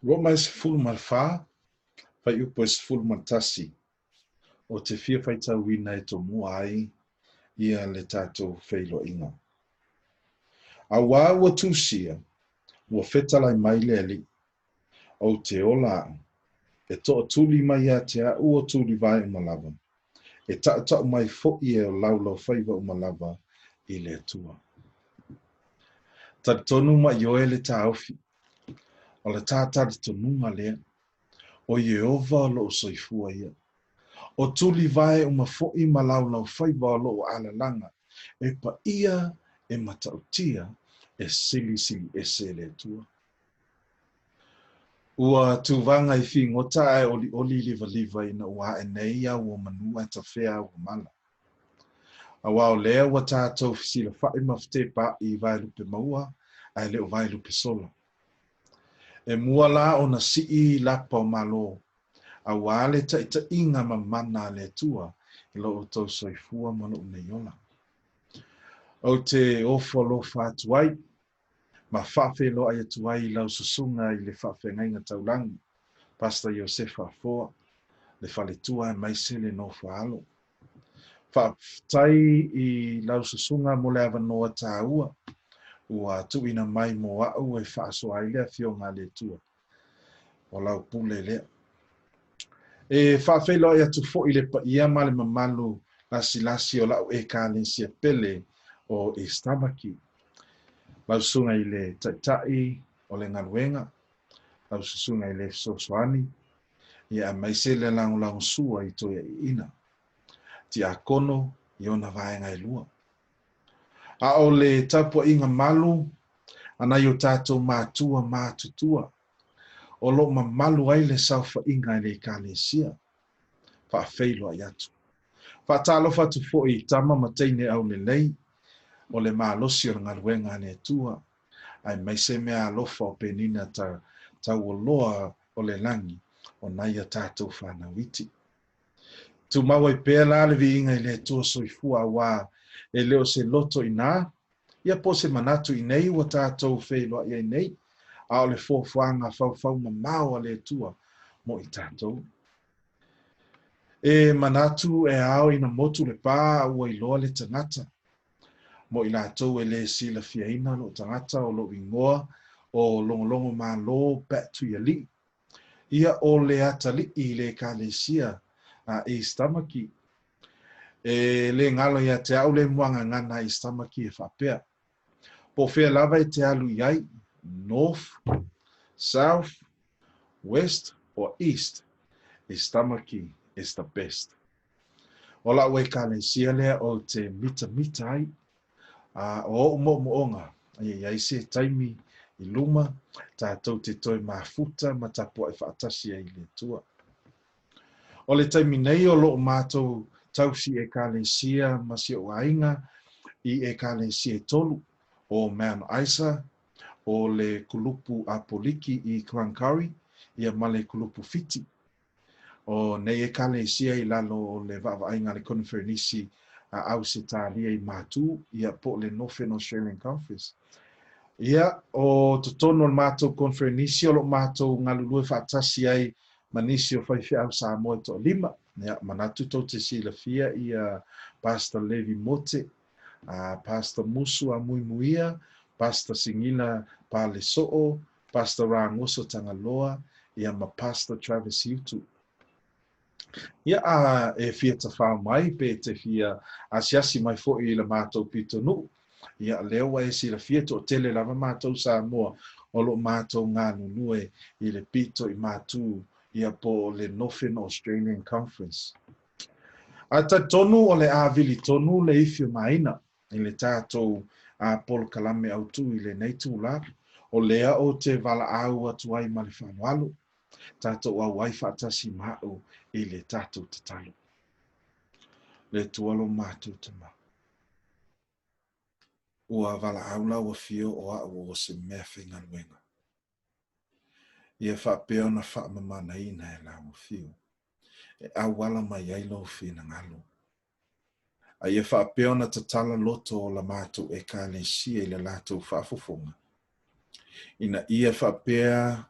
Roma is full malfa, fai upo is full maltasi. O te fia faitauina e tomua ai, ia le tatou feiloaʻiga. Auā ua tusia, ua fetalai mai le aliʻi, o te ola aʻu, e toʻatuli mai iā te aʻu o tuli vae uma lava, e taʻutaʻu mai foʻi e o laulau faiva uma lava i le atua. Tatonu ma i oe le tāofi, o le tātari tonuga lea, o Iehova o loo soifua ia. O tuli vae uma foʻi ma laulau faiva o loo alalaga, e paia e matautia e silisili ese le atua. Ua tuvanga i figota e oli liva ina ua e nei au o manua e tawhea au mala. Awa o lea ua tātou fisila whae mawhite pa i vai lupe maua, ai leo vai lupe sola. E mua la o na sii lapa o malo, awa le ta inga ma mana le tua, i lo o tau soifua mana o neiola. O te ofo lo whātuai, ma whawhe lo ai atuai lau susunga i le whawhe ngainga taulangi, Pastor Josefa Foa, le whaletua e maise le nofoaga. Whaatai i lau susunga mo le awanoa taua, ua tuina mai mo au e whaasoa i lea fionga le tua, o lau pule lea. E whawhelo e atu fo i le pa ia ma le mamalu lasi o lau e kālensia pele o Tamaki. Lau sunga i le taitai o le ngaluenga, lau susunga i le sosoani, ia maise le lango sua i toia i ina. Ti a kono i ona vaenga i lua. A o le tapu inga malu, ana i o tātou mātua mātutua. O lo ma malu ai le saufa inga i le kālesia. Wha feilo ai atu. Wha tālo fatu fo i tama mateine au le lei, o le mālosi o ngaluenga ne tua. Ai maise mea alofa o penina tau o loa o le langi, o naia tātou whanawiti. Tumau e pēr la le viinga i le tua soifua wā e leo se loto i nā. Ia po se manatu i nei wa tātou wheiloa i nei. A o le fōwhanga whau mamau a le tua mo i tātou. E manatu e ao ina motu le pā ua i loa le tangata. Mo i lātou e le sila fiaina lo tangata o lo ingoa o longolongo mā lo batu i ali. Ia o le atali i le kālesia a Tamaki. E le ngalo ia te au le muanga ngana Tamaki e whapea. Po whea lava e te alu iai, North, South, West or East, Tamaki is the best. O la ue kālesia lea o te mita ai, o mo iai se taimi i luma, tātou te toi mafuta ma tapo e whaatasi ai le tua. O le taimi nei o loo mātou tausi e kālesia masi o ainga i e kālesia tolu o Mount Isa, o le kulupu apoliki i Krankari, ia ma le kulupu fiti. O nei e kālesia i lalo o le va'avainga le konferenisi a au se tālia i mātū, ia po le Northern Australian Conference. Ia o totono le mātou konferenisi o lo mātou ngalulue whaatasi ai manisi o whaiwhia au Samoa to lima. Ia manatu tau te sila fia i Pastor Levi Mote, Pastor Musu a Muimuia, Pastor Singina Paleso'o, Pastor Rangoso Tangaloa, ia ma Pastor Travis Autu. Ia e fia ta whao mai pe te fia asiasi mai fo i le mātou pitonu. Ia lewa e sila fia to tele lava mātou Samoa o lo mātou ngā nunue i le pito i mātou ia po le Northern Australian Conference. A ta tonu o le avili tonu le ifio maina i le tātou a polo kalame Autu i le neitu la o lea o te vala au atuai ma le whanualu. Tātou au ai whaatasi mao i le tātou tatalo. Le tualo mātou tama. Ua vala au la ua fio o au o se mea whingaruenga. Ia whapeo na whaamamana ina e la ua fio. E awala mai ailo finagalo. A ia whapeo na tatala loto o la mātou e kālesia i le lātou whaafofonga. Ina ia whapea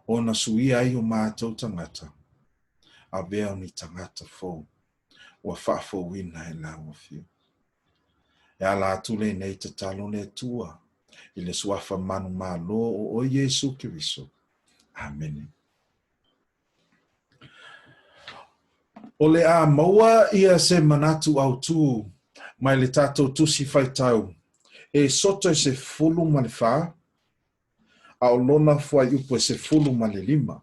O na suia ai o mātou tangata. A vea ni tangata fō. Ua whaafo wina e la fiu. E ala atule nei te talo le tua. I le suafa manu malo o Iesu Keriso. Amen. O le a maua ia se manatu Autu mai le tatou Tusi Faitau. Esoto e se fulu ma le wha. A o lona fuai upo e se fulu ma le lima.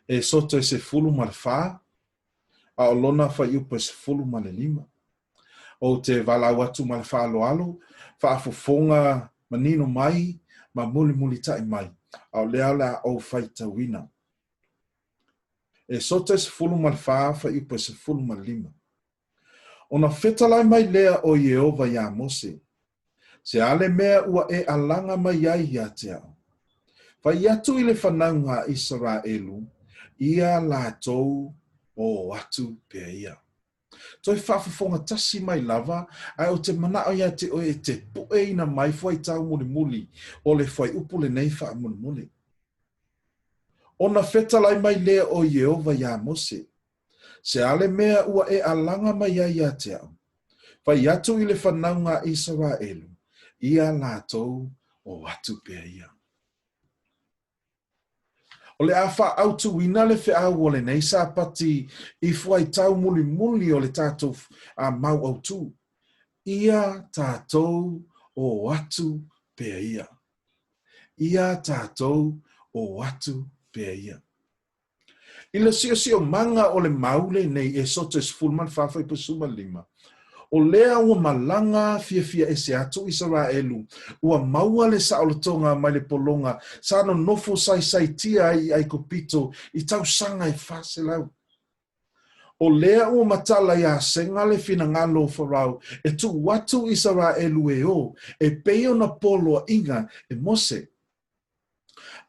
Esoto e se fulu ma le wha. A o lona fuai upo e se fulu ma le lima. O te walau atu ma le wha alo alo. Whaafofonga manino mai. Ma muli muli tai mai. A o lea la o faitauina. Esoto e se fulu ma le wha. Fuai upo e se fulu ma le lima. Ona fetalai mai lea o Yehova ya Mose. Se ale mea ua e alanga mai ai ia te au. Whai atu i le whanaunga Israelu, ia lātou o atu pea ia. Toi whaafafonga tasi mai lava, ai o te manao ia te oe e te poe ina mai fwai tau muli muli, o le fwai upule nei wha muli muli. Ona fetalai mai lea o Yehova ya Mose. Se ale mea ua e alanga mai ai ia te au. Whai atu i le whanaunga Israelu, ia lātou o atu pea ia. O le awha autu wina le whea o le nei sa pati I fuai tau muli muli o le tātou mau autu. Ia tātou o atu pea ia. Ia tātou o atu pea ia. I le sio manga o le maule nei Esoto fulman whawhai pasuma lima. O lea ua malanga fia ese atu Israelu, ua maua le saolotonga mai le polonga, sa no nofo sai tia ai kopito, I tau sanga e whaselau. O lea ua matala ia senga le finagalo farau, e tu watu Israelu e o, e peo na poloaiga e Mose.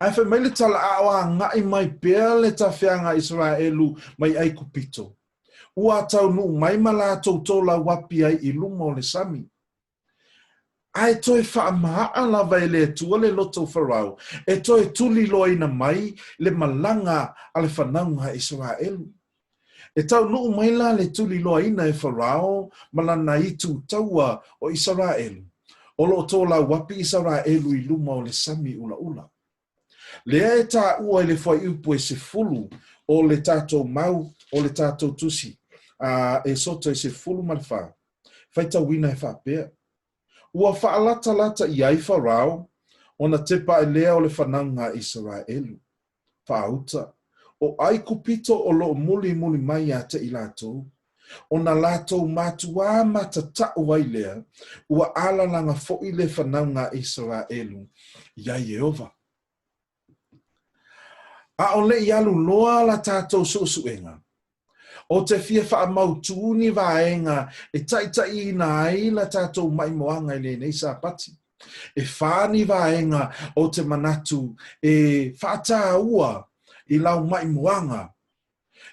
Ai whai mai le tala awa ngai mai pea le tawhianga Israelu mai ai kopito. Ua tau nu mai mala tola wapi ai I luma o le sami. Ai toi wha maa lava e le tua le loto farau. E toi tuli loina mai le malanga a le whanaunga Israelu. E tau nu mai la le tuli loina e farau malana I tu taua o Israelu. O lo tola wapi Israelu I luma o le sami ula ula. Lea e ta ua I le fwai upu e se fulu o le tatou mau o le tatou tusi. Esoto e se fulu malfa. Faitau wina e whapea. Ua whaalata I ai wharau, ona tepa e lea o le whanaunga Israelu. Whaauta. O ai kupito o lo muli mai a te I lātou. Ona lātou mātua matatau ai lea, ua alalanga fo I le whanaunga Israelu. Ia Yehova. A o le I alu loa la tātou suenga. O te fia wha mautuni vaenga e taitai ina ai la tātou mai moanga I le nei sa pati. E whani vaenga o te manatu e whātāua I lau mai moanga.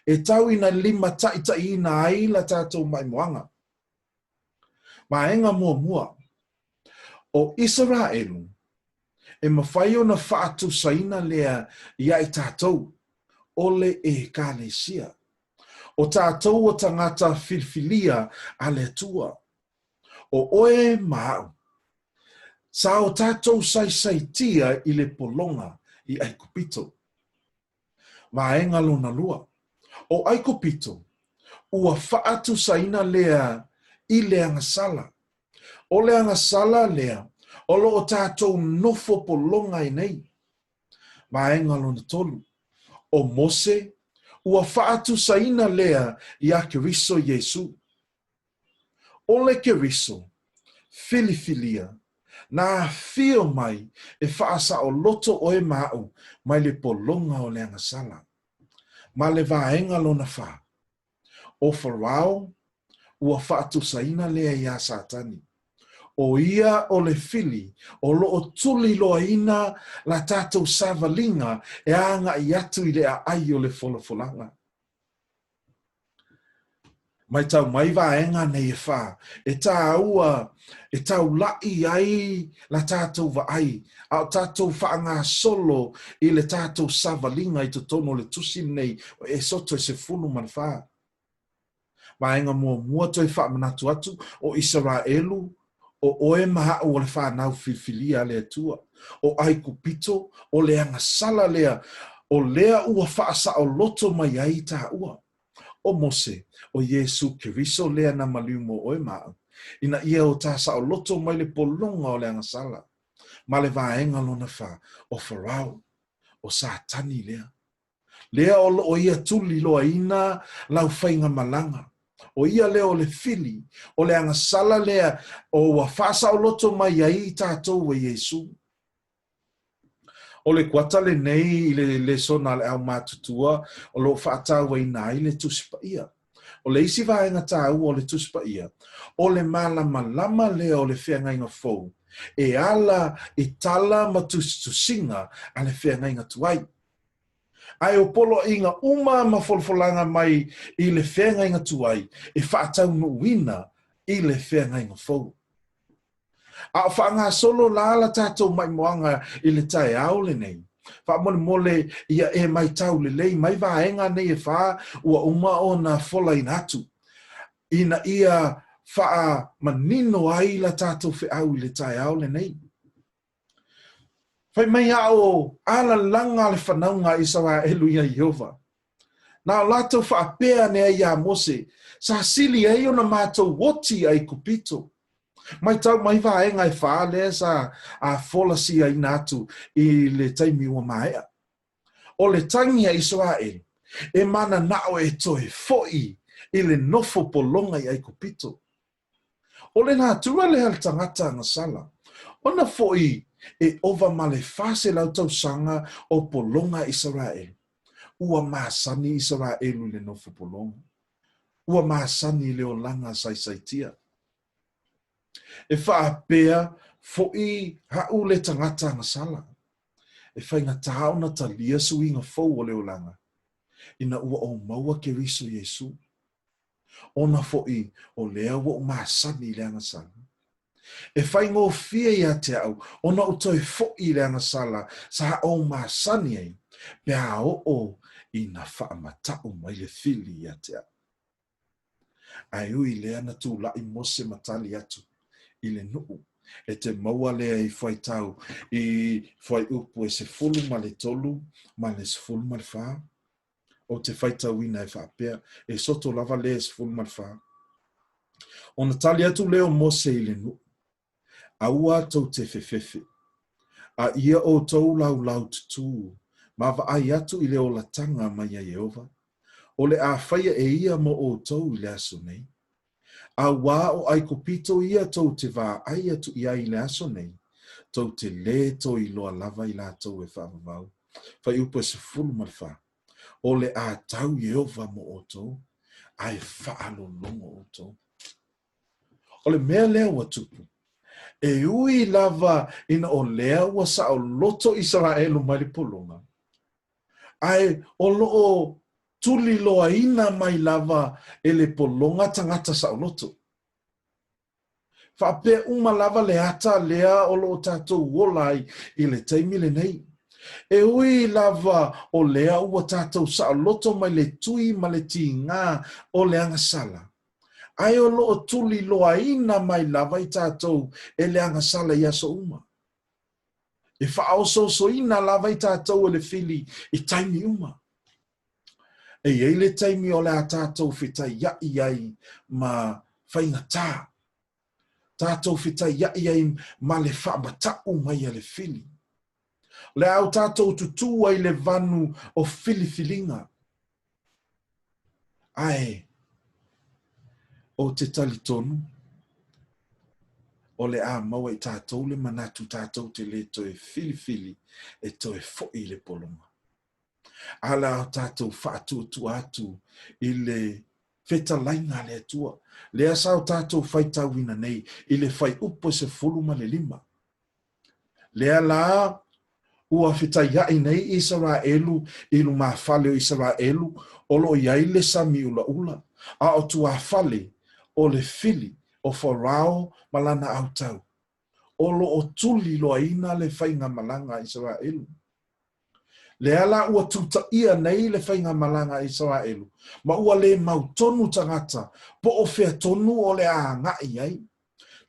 E tau ina lima taitai ina ai la tātou mai moanga. Vaenga mua. O Israelu e mawhai o na whaatu saina lea ia I tātou ole e kālesia. O tātou o tangata filfilia a le tua. O oe mau. Sa o tātou sai tia I le polonga I aikopito. Vaenga lona lua. O aikopito, ua whaatu saina lea I le angasala. O le angasala lea, o lo o tātou nofo polonga I nei. Vaenga lona tolu. O Mose, ua whaatu saina lea I a Keriso Iesu. O le Keriso, filifilia, na fio mai e whaasa o loto o e mau mai le polonga o le angasala. Ma le vaenga lona wha. O Farao, ua whaatu saina lea I a Satani. O ia o le fili, o lo o tuli loaina la tātou savalinga e anga I atu I le a ai o le folafolanga. mai tau mai vaenga nei e wha, e taua, e tau lai ai la tātou va ai, au tātou whaanga solo i le tātou savalinga i to tono le tusi nei, o Esoto e se fulu man wha. Vaenga mua toi wha manatu atu, o Israelu, o oe maha o le whanau filfilia le atua, o ai kupito, o le anga sala lea, o lea ua whaasa o loto mai ai tā ua. O Mose, o Iesu Keriso lea na maliumo oe maa. Ina ia o tāsa o loto mai le polonga o le anga sala. Ma le vaenga lona wha, o Farao, o Satani lea. Lea o ia tuli loa ina lau whainga malanga. O ia lea o le fili, o le anga sala lea, o wa whaasa o loto mai ai tātou e Iesu. O le kuata le nei le sona le au mātutua, o lo whaatau e nai le Tusi Faitau. O le isi vaenga tāu o le Tusi Faitau, o le malama lea o le whiangainga fou, e ala i tala ma tusinga a le whiangainga tuai. Ai o poloaiga uma ma folfolanga mai i le whiangainga tuai, e whaatau nuina i le whiangainga fou. A whaanga solo la tātou mai moanga i le tae au le nei. Wha mole ia e mai tau le lei, mai vaenga nei e wha ua uma o na fola inatu. Ina ia wha manino ai la tātou whi au i le tae au le nei. Whai mai ao ala langa le whanaunga i sawa elu ia Iova. Nā lātou wha pea nea ia Mose, sa sili ai o na mātou woti ai kupito. Mai tau mai vaenga e wha lea sa a fola si ai natu i le taimi ua maea. O le tangi a Israel, e mana nao e toe foi i le nofo polonga i ai kupito. O le nātua le hal tangata nga sala, o na foi e ova ma le fase lau tau sanga o polonga Israel. Ua maasani Israelu le nofo polonga. Ua maasani le o langa saisaitia. E whaapea fo'i hau le tangata nga sala. E whainga tāo na talia suinga fau o leo langa. Ina ua o maua Keriso Iesu. Ona fo'i o lea ua o maasani le anga sala. E whainga o fia ia te au, ona o toi fo'i le anga sala, sa o maasani ei, pea o ina whaamatau mai le fili ia te au. Ai ui lea na tū lai Mose matali atu. I le nuu, e te maua lea i Faitau, i whai upu e se fulu ma le tolu, ma le se fulu ma le wha. O te Faitau ina e whaapea, e soto lava lea se fulu ma le wha. O na tali atu leo Mose i le nuu, a ua tau te fefefe, a ia o tau lau tutu, ma va ai atu i leo la tanga mai a Yehova. O le a whaia e ia mo o tau i le aso nei. A wā o ai kopito ia tau te wā ai atu i ai le aso nei, tau te le to i loa lava i la tau e whaavavau, whai upo e se fulu marwha, o le a tau Yehova mo o tau, ai whaalo longo o tau. O le mea lea wa tupu, e ui lava ina o lea wa sa o loto Israelu mai le polonga, ai o loo tuli loa ina mai lava e le polonga tangata sa o loto. Whapea uma lava le ata lea o lo tātou wolai i le taimi le nei. E ui lava o lea ua tātou sa o loto mai le tui ma le ti ngā o le anga sala. Ai o lo tuli loa ina mai lava i tātou e le anga sala i aso uma. E whaoso so ina lava i tātou e le fili i taimi uma. E ei le taimi o le a tātou whitai iai ma whainga tā. Tātou whitai iai ma le whaamatau mai a le fili. Le au tātou tutua i le vanu o filifilinga. Ai, o te talitonu, o le a maua i tātou le manatu tātou te le toe filifili e toe fo'i le polonga. Ala o tātou whaatu atu i le feta lainga le atua. Le asau tātou Faitau ina nei i le whai upo se fulu ma le lima. Le ala ua feta iai nei Israelu i luma whale o Israelu o lo iai le sami ula ula. a o tua fale o le fili o Farao malana Autau. O lo o tuli loaina le whainga malanga Israelu. Le ala ua tuta'ia nei le whainga malanga Israelu. Ma ua le mautonu tangata po o whea tonu o le a ngai ai.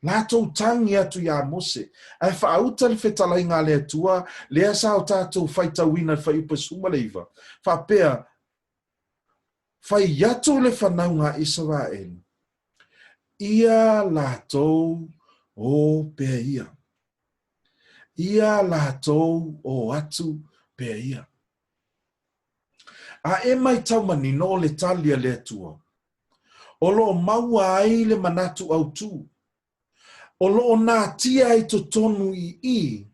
Lātou tangi atu ia Mose. Ai whaauta le whetalai ngā le atua, lea sao tātou whaitauina whai upa sumaleiva. Whapea, whai atu le whanau ngā Israelu. Ia lātou o pea ia. Ia lātou o atu pea ia. A e mai tau manino le talia le atua. O lo maua ai le manatu Autu. O lo nā tia i to tonu i.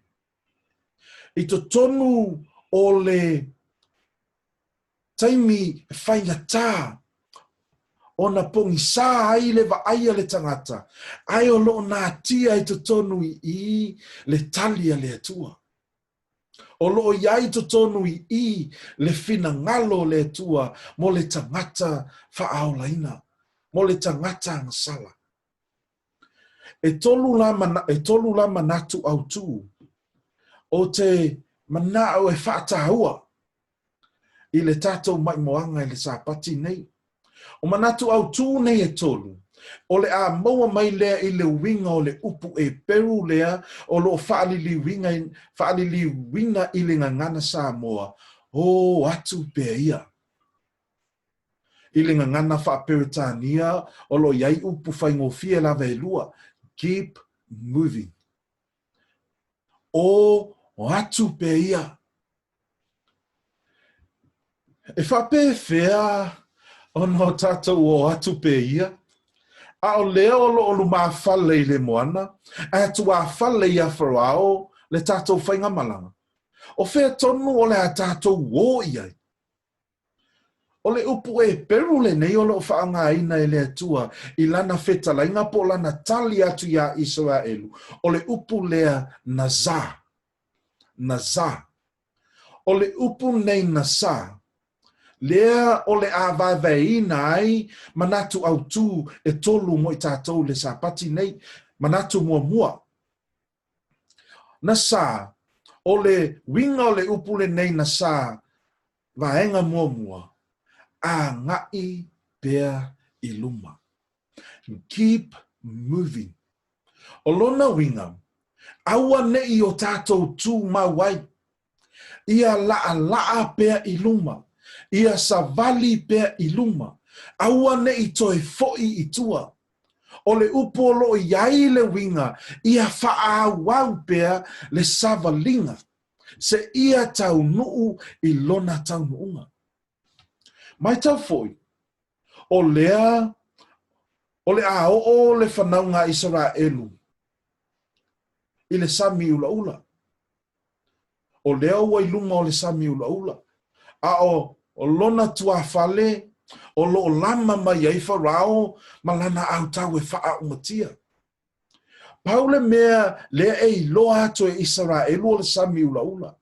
I to tonu o le taimi whaingatā. O na pongi sā ai le vaaia le tangata. Ai o lo nā tia i to tonu i le talia le atua. O lo iai to tonu i le finagalo le atua mo le tangata faaoliuina. Mo le tangata ngasala. E tolu la manatu Autu. O te manao e whaataua. I le tātou mai moanga i le sāpati nei. O manatu Autu nei e tolu. O le a maua mai lea i le winga o le upu Eperu lea o lo faaliliuina i le Gagana Samoa. O ATU PEA IA. I le ngana whaaperetania o lo iai upu whaingofia la velua. Keep moving. O ATU PEA IA. E whape whea o no tātou o ATU PEA IA. A o leo o luma whale i le moana. A tua whale i a Farao le tātou whainga malanga. O whea tonu o le a tātou wō iai. O le upu Eperu le nei o lo whaanga ina e le atua i lana whetalainga po lana tali atu ia Israelu. O le upu lea NASÀ. NASÀ. O le upu nei NASÀ. Lea o le awawaiina ai manatu Autu e tolu mo i tātou le sāpati nei manatu mua. NASÀ. O le winga o le upu le nei NASÀ vaenga mua. A ngai pea i luma. Keep moving. O lona winga, aua nei o tātou tū mawai. Ia laa pea i luma. Ia savali pea i luma. Aua nei toi foi i tua. O le upolo iai le winga, ia whaawau pea le savalinga. Se ia tau nuu i lona tau nuunga. Mai tau foi, o le a o le whanau ngā Israelu, i le sami ula. O lea ua i lunga o le sami ula. A o lona tua fale, o lo lama mai ai Farao, malana Autau e wha umatia. Paule mea lea e iloa ato e Israelu o le sami ula.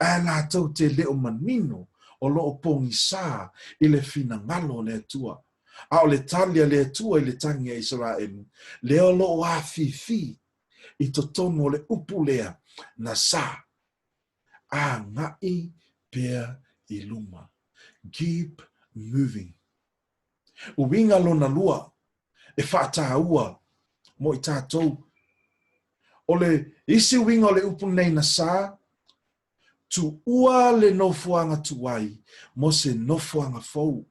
A la tau te leo manino, o lo pongi sā i le finagalo le atua. A o le talia le atua i le tangi a Israelu. Leo lo a fifi i to tono le upu lea NASÀ. A ngai pea i luma. Keep moving. Uwinga lo na lua e whaataua mo i tātou. O le isi winga o le upu nei NASÀ. Tuua le nofoaga tuai mo se nofoaga fou.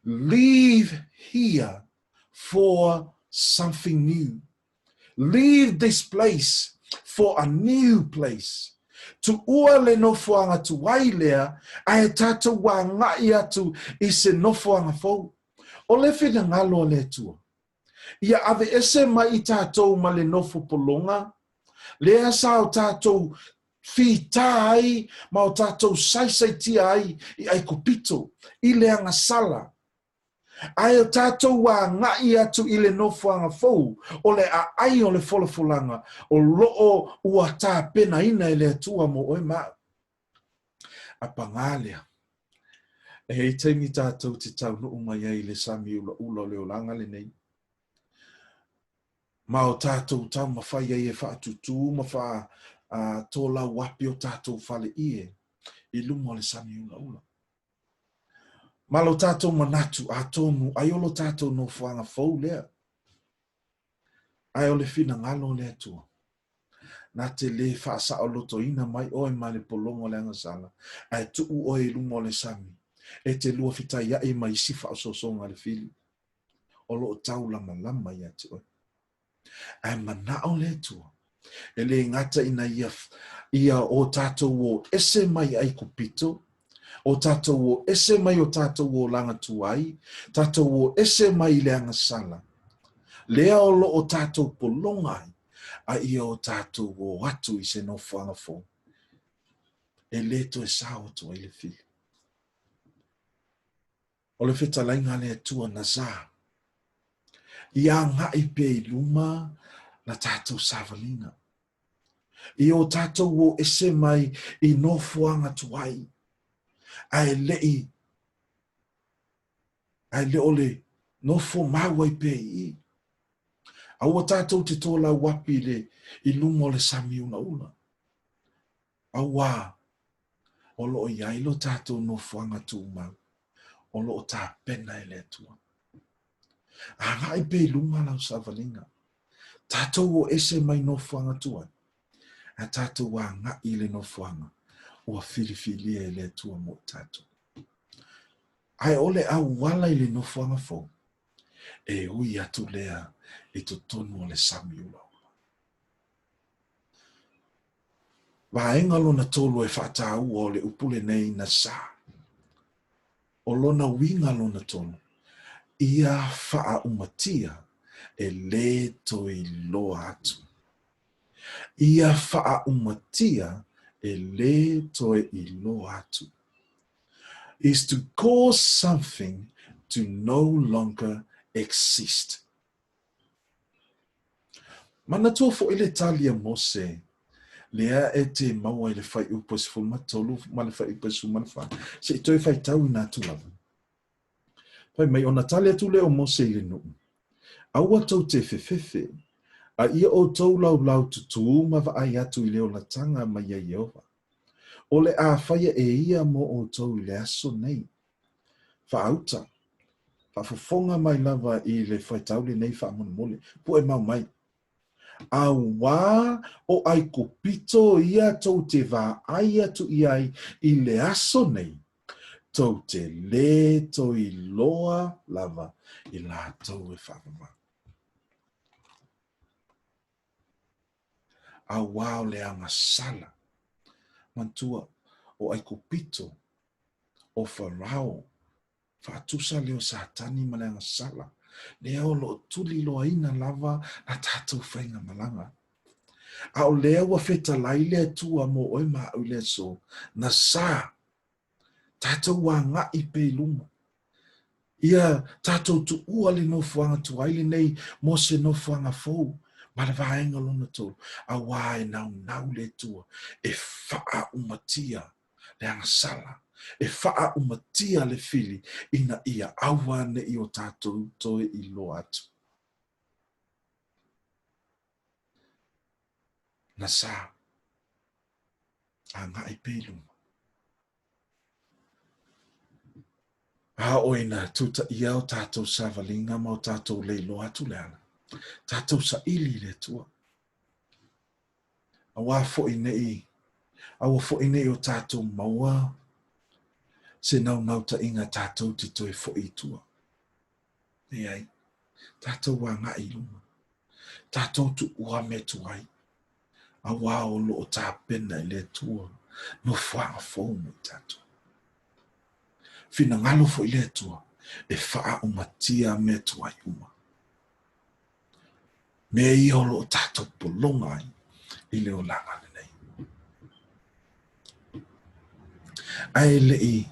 Leave here for something new. Leave this place for a new place. Tuua le nofoaga tuai lea ai tātou wā ngai atu i se nofoaga fou. O le finagalo le atua. Ia ave ese mai i tātou ma le nofo polonga. Lea sao tātou fitai ma o tātou saisaitia ai i ai kopito, i le angasala. Ai o tātou wā ngai atu i le nofoaga fou, o le ai o le folafulanga, o loo ua tā pena ina i le atua mo oe mau. A pangalea, E hei taimi tātou te tau no umai ai le sami ula leo langa le nei. Ma o tātou tau mawhai ai e whaatutu, ma wha tō lau wapi o tātou whale ie, I luma o le sami ula. Ma lo tātou manatu a tōnu, ai olo tātou no whanga fau lea. Ai o le finagalo le atua. Nā te le whaasa o loto ina mai oe mai le polongo le angasala. Ai tuu oe luma o le sami. E te lua fitai ia e mai sifa o sosonga le fili. O lo tau lama lama ia te oe. Ai manao le atua. E le ngata ina ia o tātou o ese mai ai kupito. O tātou o ese mai o tātou o langa tuai. Tātou o ese mai le angasala. Lea o lo o tātou polonga ai. A ia o tātou o atu I se no whangafo. E leto e sao to I le fili. O le whita lainga le atua NASÀ. Ia ngai pe I luma na tātou savalina. I o tātou o ese mai I nofoaga tuai. Ai lei. Ai le ole nofo maua I pe I. A o tātou te tōla wapi le I luma o le sami una. A wā. O lo o iai lo tātou nofoaga tumau. O lo o tā pena I le atua. A ngai pe I luma lau savalinga. Tātou o ese mai nofoaga tuai. A tātou wa ngai le nofoaga. Ua filifilia I le atua mo tātou. Ai ole au wala I le nofoaga fo. E ui atu lea I to tonu o le sami ula. Vaenga lona tolu e whaatau o le upule nei NASÀ. O lona winga lona tolu. Ia wha umatia e le to iloa atu. Ia wha umatia e le to iloa atu. Is to cause something to no longer exist. MANATU fo ile talia Mose. Lea e te maua I le whai upo si fulma tolu ma le whai upo si manfa. Se I toi Faitau I nātu lava. Pai mai o Natalia tu leo Mose I le nuu. Aua tau te fefefe. A ia o tau lau tutu ma va ai atu I leo na tanga ma ia Yehova. O le a whaia e ia mo o tau I le aso nei. Whaauta. Whafofonga mai lava I le Faitau le nei whaamona pu e mau mai. A wā o ai kupito ia tau te wā ai atu iai I le aso nei. Tau te le to iloa lava I la tau e whaamama. A wā o le angasala. Mantua o ai kupito o Farao. Whaatusa leo satani ma le angasala. Lea o lo tuli loa ina lava na tātou whainga malanga. A o lea wa wheta laile atua mo oi maa ule so. NASÀ. Tātou wa ngai pe luma. Ia tātou tu ua le nofoaga tuai le nei mo se nofoaga fou. Ma le vaenga lona tolu. A wā e nau le tua. E wha umatia le angasala. E wha umatia le fili ina ia awa ne I o tātou toe iloa atu. NASÀ. A ngai pe luma. A oina tuta'ia o tātou savalinga ma o tātou le iloa atu le ana. Tātou sa ili le tua. A wā fo'i nei. A wā fo'i nei o tātou maua. Se nau ta inga tātou te toe fo'i tua. E ai. Tātou wā ngai luma. Tātou tu ua me tuai. A wā o lo o tā pena I le tua. No whaanga fōu mo tātou. Finagalo fo I le tua. E wha umatia me tuai uma. Me I o lo o tātou polonga ai. I le o langa le nei. Ai le I.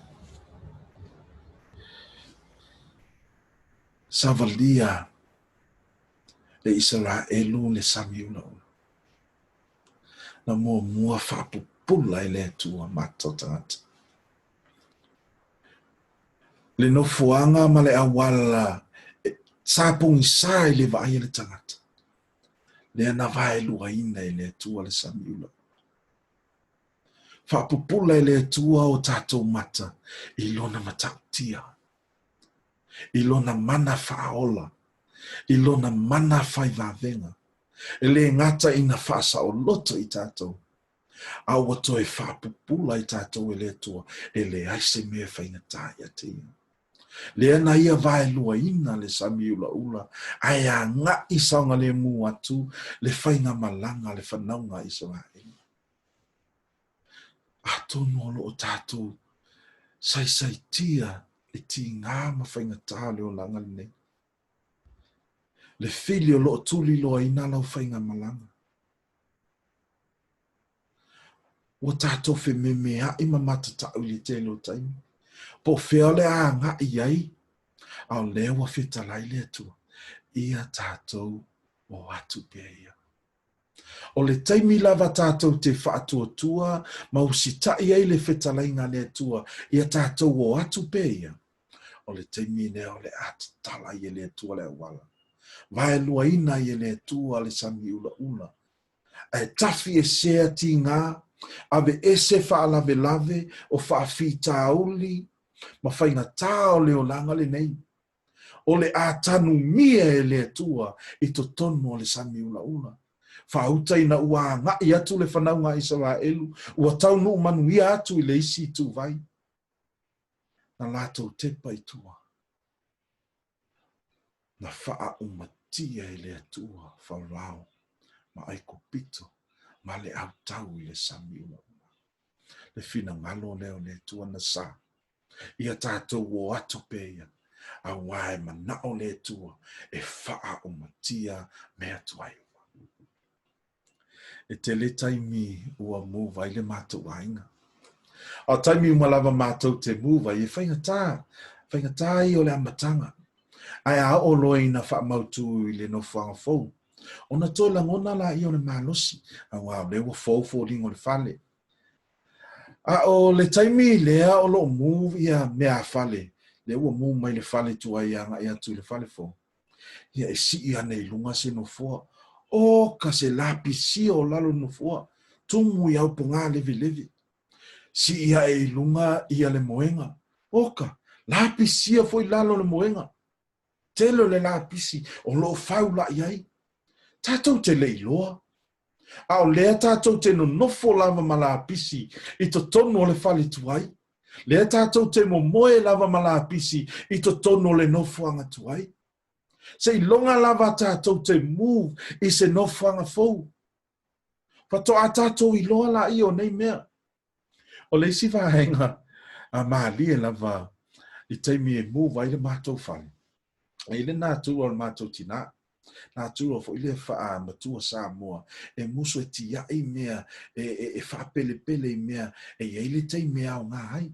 Savalia. Le Israelu le samiuna. Na mua whapupula I le tua matotangata. Le nofoaga ma le awala sa pungisa i le vaai le tangata. Le ana vae luaina i le atua le samiula. Whaapupula i le atua o tātou mata i lona matautia. I lona mana whaola. I lona mana whaivavenga. E le ngata ina whaasa o loto i tātou. Aua toe whaapupula i tātou e le atua. E le aise mea whaingatāia te ia. Le ana ia vae luaina le samiula ula. Ai a ngā isaunga le mu atu. Le whainga malanga le whanaunga Israel. Atonu o loo tātou. Sai tia e ti ngā mawhaingatā leo langa nei. Le fili o loo tuli loa ina lau whainga malanga. O tātou whi memea i mamata tau li te lo taimi. Po whea le a ngā iai. Au lewa whitalai le atua. Ia tātou o atu pea ia. O le taimi lava tātou te whaatuatua, mausitai ei le whitalai ngā le atua. Ia tātou o atu pea ia. O le taimi leo le atala i le atua le awala. Vai luaina i le atua le sami ula ula. E tafi e sea ti ngā, ave ese whaalave lave o whaafitauli, ma whainga tāo leo langa le nei. O le ātanu mia e le atua i to tono le sami ula ula. Whautai na ua ngai atu le whanaunga Israelu, ua tau no manuia atu i le isi tu vai. Na lātou tepa i tua. Na wha umatia i le atua whaurao, ma aiko pito, ma le au tau i le sami ula ula. Le finagalo leo le atua NASÀ. Ia tātou o atu peia. A wae manao le tua e wha umatia mea tuai. E te le taimi ua muwa i le mātou ainga. A taimi umalawa mātou te muwa i e whaingatā i o le amatanga. Ai a o loina wha mautu i le nofoaga fou. Ona tō langona la i o le malosi. A wā lewa fou ringo le fale. A o le taimi lea o lo muwa i a mea fale. Le ua mu mai le fale tuai anga i atu le fale fo. Ia e si i ane i lunga se nofoa. O ka se lapisi o lalo nofoa. Tumu i au ponga levi. Si ia e lunga i ale moenga. O ka lapisi a foi lalo le moenga. Telo le lapisi o lo faula i ai. Tatou te le iloa. Au lea tatou te no nofo lava ma lapisi i to tono le fale tuai. Le tātou te mo moe lava malapisi i to tono le nofoanga tuai. Se i longa lava tātou te move i se nofoanga fou. Pato a tātou i loa la i o nei mea. O le si vahenga a maali e lava i teimi e move ai le mātou fale. E le nātu o le mātou tina. Nātu o fo i le wha matua Samoa. E muso e tia i mea, e wha pele i mea, e le teimi au ngā hai.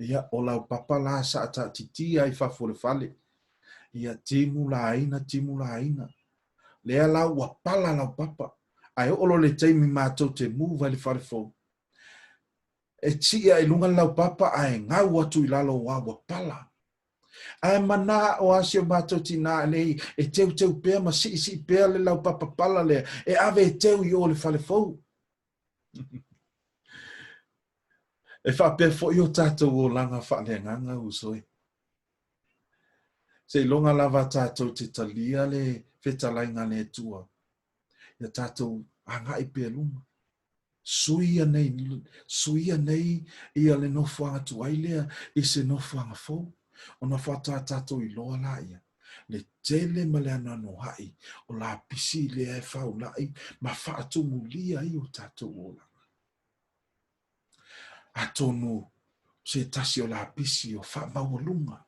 Ia o lau papa la sa ata titi ai fafole fale. Ia timu la aina. Lea lau wapala lau papa. Ai olo le teimi mātou te muva le fale fo. E tia i lunga lau papa ai ngau atu i lalo wa wapala. Ai mana o asio mātou tina nei e teu pea ma si pea le lau papa pala lea. E ave e teu i o le fale fo. E wha pia fo i o tātou o langa wha le nganga usoi. Se longa lava tātou te talia le whetalainga le tua. Ia tātou anga i pia luma. Suia nei ia le nofoanga tuai lea i se nofoanga fo. Ona whata tātou i loa la ia. Le tele ma le anano hai o la pisi le e whau lai ma whaatu mulia i o tātou o langa. Atonu se tasi o la pisi o wha maulunga.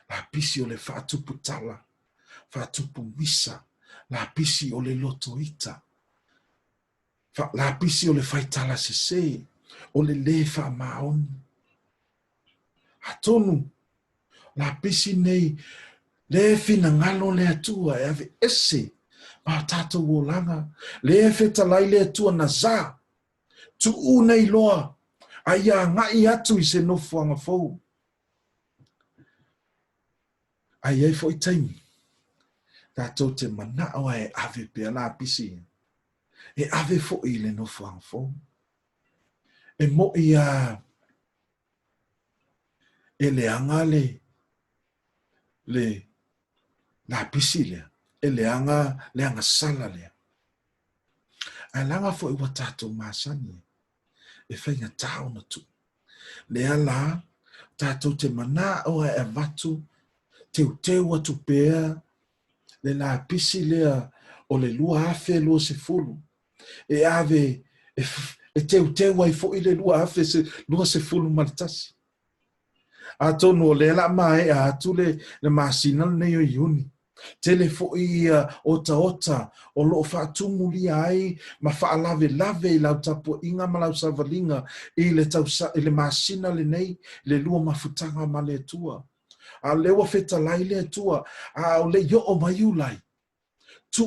La pisi o le wha tupu tala, wha tupu misa, la pisi o le loto ita. La pisi o le whaitala se, o le wha maoni. Atonu, la pisi nei, le finagalo le atua e ave ese, ma tātou o langa, le whetalai le atua NASÀ, tu nei loa, aia ngai atu i se nofoanga fou. Ai ai fo i taimi. Tātou te mana o e ave pea la pisi. E ave fo i le no fo. E mo i a e le anga le la pisi le. E le anga sala le. A langa fo i wa tātou masani. E whainga tāo na tu. Le ala tātou te mana o e vatu te watu pea le la pisi lea o le lua afe lua se fulu. E ave e te wai fo i le lua afe lua se fulu maritasi. A tonu o le la mai a tule le masina nei o iuni. Tele fo i ota o lo whaatumu li ai ma whaalave lave i lau tapu inga ma lau savalinga i le masina le nei le lua mafutanga ma le tua. A lewa feta lai le tua a o le yo o maiulai. Tu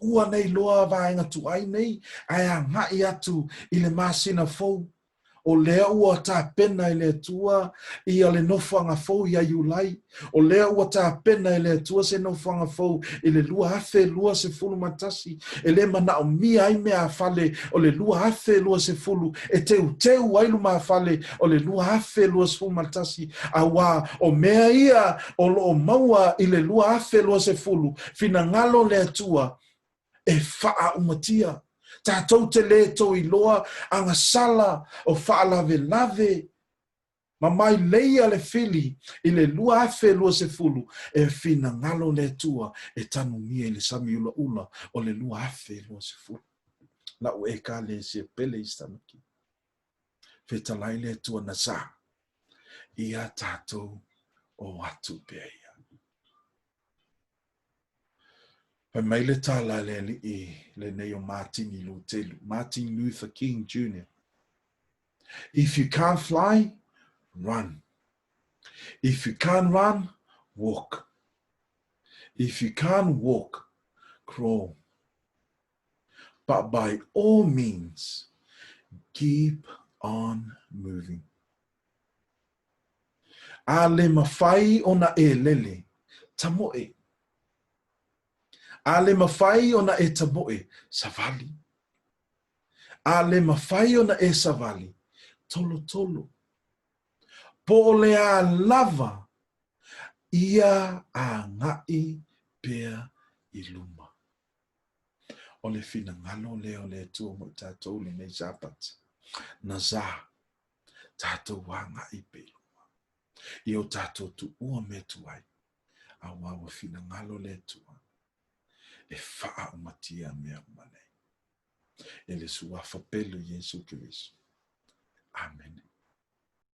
ua nei loa vaenga tuai nei ai a ngai atu i le masina fou. O lea ua tā pena i le tua i a le nofoaga fou i a iulai. O lea ua tā pena i le tua se nofoaga fou i le lua afe lua se fulu matasi. E le mana o mia ai mea fale o le lua afe lua se fulu. E teu ai luma fale o le lua afe lua se fulu matasi. A wā o mea ia o lo maua i le lua afe lua se fulu. Finagalo le tua e faa umatia. Tātou te le tō iloa anga sala o faalave lave. Ma mai leia le fili i le lua afe lua se fulu e finagalo le tua e tanu mia i le sami ula o le lua afe lua se fulu. La ue ka le se pele i Tamaki. Fetalai le tua NASÀ. Ia tātou o ATU PEA IA. Pa mai le tala le le neo Martin Luther King Jr. If you can't fly, run. If you can't run, walk. If you can't walk, crawl. But by all means, keep on moving. A le mawhai ona e lele, tamoe. A le mawhai ona e tamoe, savali. A le mawhai ona e savali, tolo. Po le a lava, ia a ngai pea i luma. O le finagalo leo le tua mo tātou le nei sapat. NASÀ, tātou wā ngai pea i luma. I o tātou tu ua me tuai, a wawa finagalo le tua. E faa umatia mea umanei. E le sua whapelu Iesu Keriso.